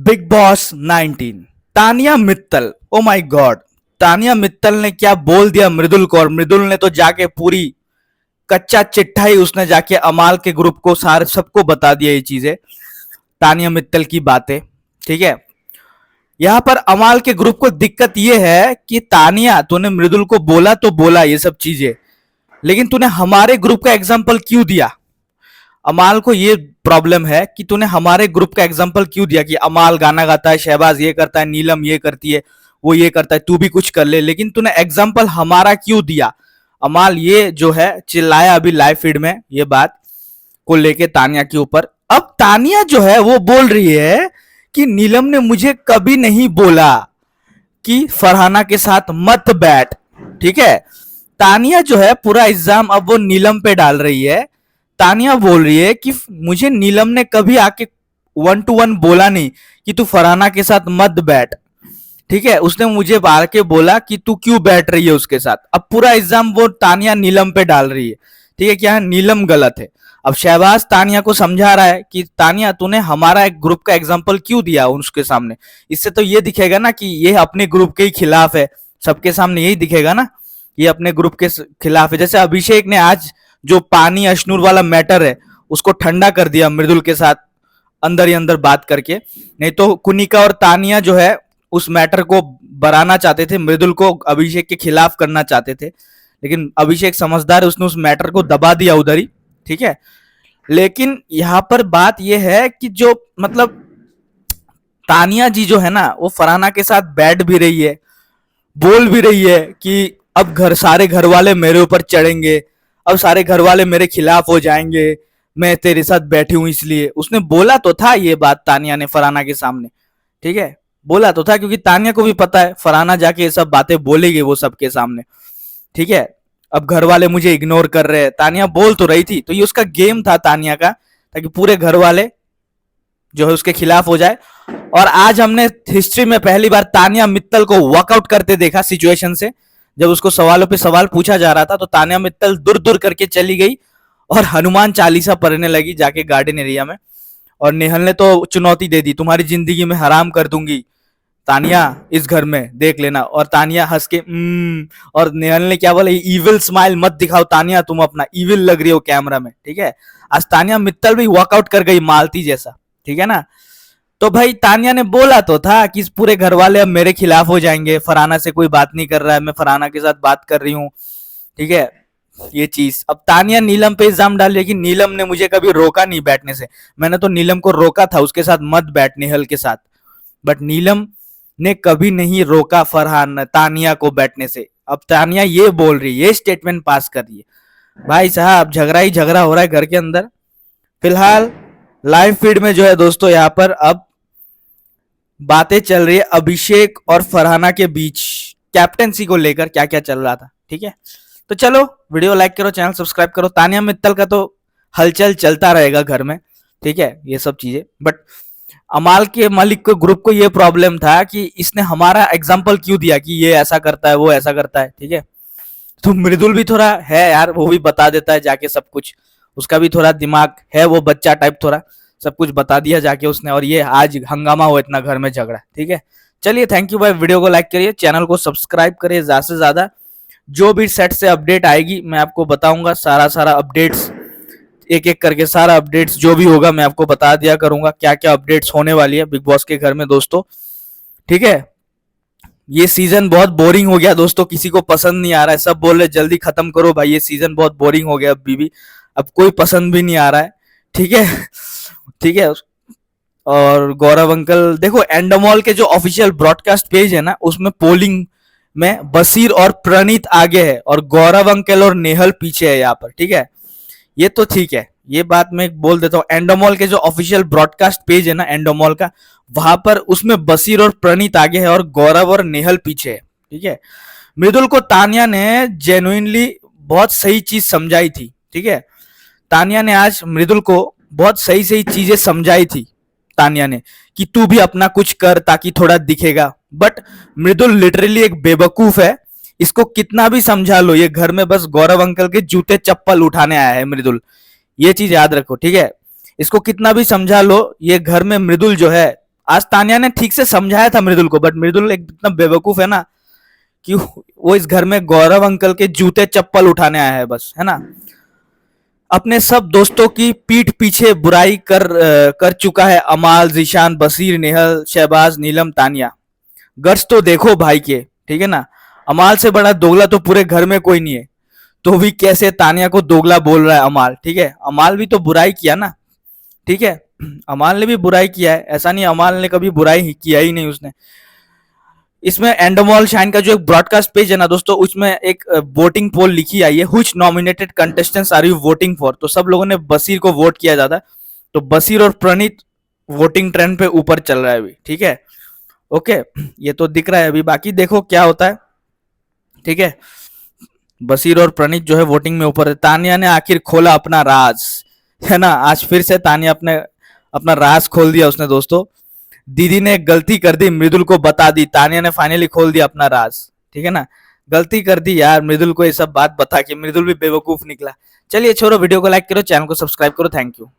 Big boss 19 Tania Mittal. Oh my God, Tania Mittal ने क्या बोल दिया मृदुल को। और मृदुल ने तो जाके पूरी कच्चा चिट्ठा ही उसने जाके अमाल के ग्रुप को सारे सबको बता दिया ये चीजें, तानिया मित्तल की बातें। ठीक है, यहां पर अमाल के ग्रुप को दिक्कत ये है कि तानिया तूने मृदुल को बोला तो बोला ये सब चीजें, लेकिन तूने हमारे ग्रुप का एग्जाम्पल क्यों दिया। अमाल को ये प्रॉब्लम है कि तूने हमारे ग्रुप का एग्जांपल क्यों दिया कि अमाल गाना गाता है, शहबाज ये करता है, नीलम ये करती है, वो ये करता है, तू भी कुछ कर ले, लेकिन तूने एग्जांपल हमारा क्यों दिया। अमाल ये जो है चिल्लाया अभी लाइव फीड में ये बात को लेके तानिया के ऊपर। अब तानिया जो है वो बोल रही है कि नीलम ने मुझे कभी नहीं बोला कि फरहाना के साथ मत बैठ। ठीक है, तानिया जो है पूरा इल्जाम अब वो नीलम पे डाल रही है। तानिया बोल रही है कि मुझे नीलम ने कभी आके 1-to-1 बोला नहीं कि तू फरहाना के साथ मत बैठ। ठीक है, उसने मुझे आके बोला कि तू क्यों बैठ रही है उसके साथ। अब पूरा इल्जाम वो तानिया नीलम पे डाल रही है। ठीक है, क्या नीलम गलत है। अब शहबाज तानिया को समझा रहा है कि तानिया तूने हमारा एक ग्रुप का एग्जाम्पल क्यों दिया उसके सामने। इससे तो ये दिखेगा ना कि ये अपने ग्रुप के ही खिलाफ है, सबके सामने यही दिखेगा ना, ये अपने ग्रुप के खिलाफ है। जैसे अभिषेक ने आज जो पानी अशनूर वाला मैटर है उसको ठंडा कर दिया मृदुल के साथ अंदर ही अंदर बात करके, नहीं तो कुनिका और तानिया जो है उस मैटर को बढ़ाना चाहते थे, मृदुल को अभिषेक के खिलाफ करना चाहते थे, लेकिन अभिषेक समझदार है, उसने उस मैटर को दबा दिया उधर ही। ठीक है, लेकिन यहां पर बात यह है कि जो मतलब तानिया जी जो है ना वो फरहाना के साथ बैठ भी रही है, बोल भी रही है कि अब सारे घर वाले मेरे ऊपर चढ़ेंगे, अब सारे घर वाले मेरे खिलाफ हो जाएंगे, मैं तेरे साथ बैठी हूं इसलिए। उसने बोला तो था ये बात तानिया ने फरहाना के सामने। ठीक है, बोला तो था क्योंकि तानिया को भी पता है फरहाना जाके ये सब बातें बोलेगी वो सबके सामने। ठीक है, अब घर वाले मुझे इग्नोर कर रहे हैं, तानिया बोल तो रही थी, तो ये उसका गेम था तानिया का, ताकि पूरे घर वाले जो है उसके खिलाफ हो जाए। और आज हमने हिस्ट्री में पहली बार तानिया मित्तल को वॉकआउट करते देखा सिचुएशन से। जब उसको सवालों पे सवाल पूछा जा रहा था तो तानिया मित्तल दूर दूर करके चली गई और हनुमान चालीसा पढ़ने लगी जाके गार्डन एरिया में। और नेहल ने तो चुनौती दे दी, तुम्हारी जिंदगी में हराम कर दूंगी तानिया, इस घर में देख लेना। और तानिया हंस के और नेहल ने क्या बोला, इविल स्माइल मत दिखाओ तानिया, तुम अपना इविल लग रही हो कैमरा में। ठीक है, आज तानिया मित्तल भी वॉकआउट कर गई मालती जैसा। ठीक है ना, तो भाई तानिया ने बोला तो था कि पूरे घर वाले अब मेरे खिलाफ हो जाएंगे, फरहाना से कोई बात नहीं कर रहा है, मैं फरहाना के साथ बात कर रही हूँ। ठीक है, ये चीज अब तानिया नीलम पे इल्जाम डाल रही है कि नीलम ने मुझे कभी रोका नहीं बैठने से। मैंने तो नीलम को रोका था उसके साथ मत बैठ नेहल के साथ, बट नीलम ने कभी नहीं रोका फरहान तानिया को बैठने से। अब तानिया ये बोल रही है, ये स्टेटमेंट पास कर रही है। भाई साहब झगड़ा ही झगड़ा हो रहा है घर के अंदर। फिलहाल लाइव फीड में जो है दोस्तों यहाँ पर अब बातें चल रही है अभिषेक और फरहाना के बीच कैप्टेंसी को लेकर क्या क्या चल रहा था। ठीक है, तो चलो वीडियो लाइक करो, चैनल सब्सक्राइब करो। तानिया मित्तल का तो हलचल चलता रहेगा घर में। ठीक है, ये सब चीजें, बट अमाल के मलिक को ग्रुप को ये प्रॉब्लम था कि इसने हमारा एग्जाम्पल क्यों दिया कि ये ऐसा करता है वो ऐसा करता है। ठीक है, तो मृदुल भी थोड़ा है यार, वो भी बता देता है जाके सब कुछ, उसका भी थोड़ा दिमाग है, वो बच्चा टाइप थोड़ा सब कुछ बता दिया जाके उसने, और ये आज हंगामा हो इतना घर में झगड़ा। ठीक है, चलिए थैंक यू भाई, वीडियो को लाइक करिए, चैनल को सब्सक्राइब करिए ज्यादा से ज्यादा। जो भी सेट से अपडेट आएगी मैं आपको बताऊंगा, सारा अपडेट्स एक एक करके सारा अपडेट्स जो भी होगा मैं आपको बता दिया करूंगा, क्या क्या अपडेट्स होने वाली है बिग बॉस के घर में दोस्तों। ठीक है, ये सीजन बहुत बोरिंग हो गया दोस्तों, किसी को पसंद नहीं आ रहा है, सब बोल रहे जल्दी खत्म करो भाई, ये सीजन बहुत बोरिंग हो गया अभी भी, अब कोई पसंद भी नहीं आ रहा है। ठीक है, ठीक है, और गौरव अंकल देखो एंडोमॉल के जो ऑफिशियल ब्रॉडकास्ट पेज है ना उसमें पोलिंग में बसीर और प्रणीत आगे है और गौरव अंकल और नेहल पीछे है यहाँ पर। ठीक है, ये तो ठीक है, ये बात मैं बोल देता हूँ। एंडोमॉल के जो ऑफिशियल ब्रॉडकास्ट पेज है ना एंडोमॉल का, वहां पर उसमें बसीर और प्रणीत आगे है और गौरव और नेहल पीछे है। ठीक है, मृदुल को तानिया ने जेन्युइनली बहुत सही चीज समझाई थी। ठीक है, तानिया ने आज मृदुल को बहुत सही सही चीजें समझाई थी तानिया ने कि तू भी अपना कुछ कर ताकि थोड़ा दिखेगा, बट मृदुल लिटरली एक बेवकूफ है, इसको कितना भी समझा लो ये घर में बस गौरव अंकल के जूते चप्पल उठाने आया है मृदुल, ये चीज याद रखो। ठीक है, इसको कितना भी समझा लो ये घर में मृदुल जो है आज तानिया ने ठीक से समझाया था मृदुल को, बट मृदुल एक इतना बेवकूफ है ना कि वो इस घर में गौरव अंकल के जूते चप्पल उठाने आया है बस, है ना। अपने सब दोस्तों की पीठ पीछे बुराई कर चुका है अमाल, जीशान, बसीर, नेहल, शहबाज, नीलम, तानिया। गट्स तो देखो भाई के, ठीक है ना। अमाल से बड़ा दोगला तो पूरे घर में कोई नहीं है, तो भी कैसे तानिया को दोगला बोल रहा है अमाल, ठीक है। अमाल भी तो बुराई किया ना, ठीक है। अमाल ने भी बुराई किया है, ऐसा नहीं अमाल ने कभी बुराई किया ही नहीं उसने। इसमें एंडोमॉल शाइन का जो एक ब्रॉडकास्ट पेज है ना दोस्तों, उसमें एक वोटिंग पोल लिखी आई है, which nominated contestants are you voting for. तो सब लोगों ने बसीर को वोट किया जाता है, तो बसीर और प्रणीत वोटिंग ट्रेंड पे ऊपर चल रहा है अभी, ठीक है। ओके, ये तो दिख रहा है अभी, बाकी देखो क्या होता है, ठीक है। बसीर और प्रणीत जो है वोटिंग में ऊपर है। तानिया ने आखिर खोला अपना राज, है ना। आज फिर से तानिया अपना राज खोल दिया उसने दोस्तों। दीदी ने गलती कर दी, मृदुल को बता दी। तानिया ने फाइनली खोल दिया अपना राज, ठीक है ना। गलती कर दी यार मृदुल को ये सब बात बता के, मृदुल भी बेवकूफ निकला। चलिए छोड़ो, वीडियो को लाइक करो, चैनल को सब्सक्राइब करो, थैंक यू।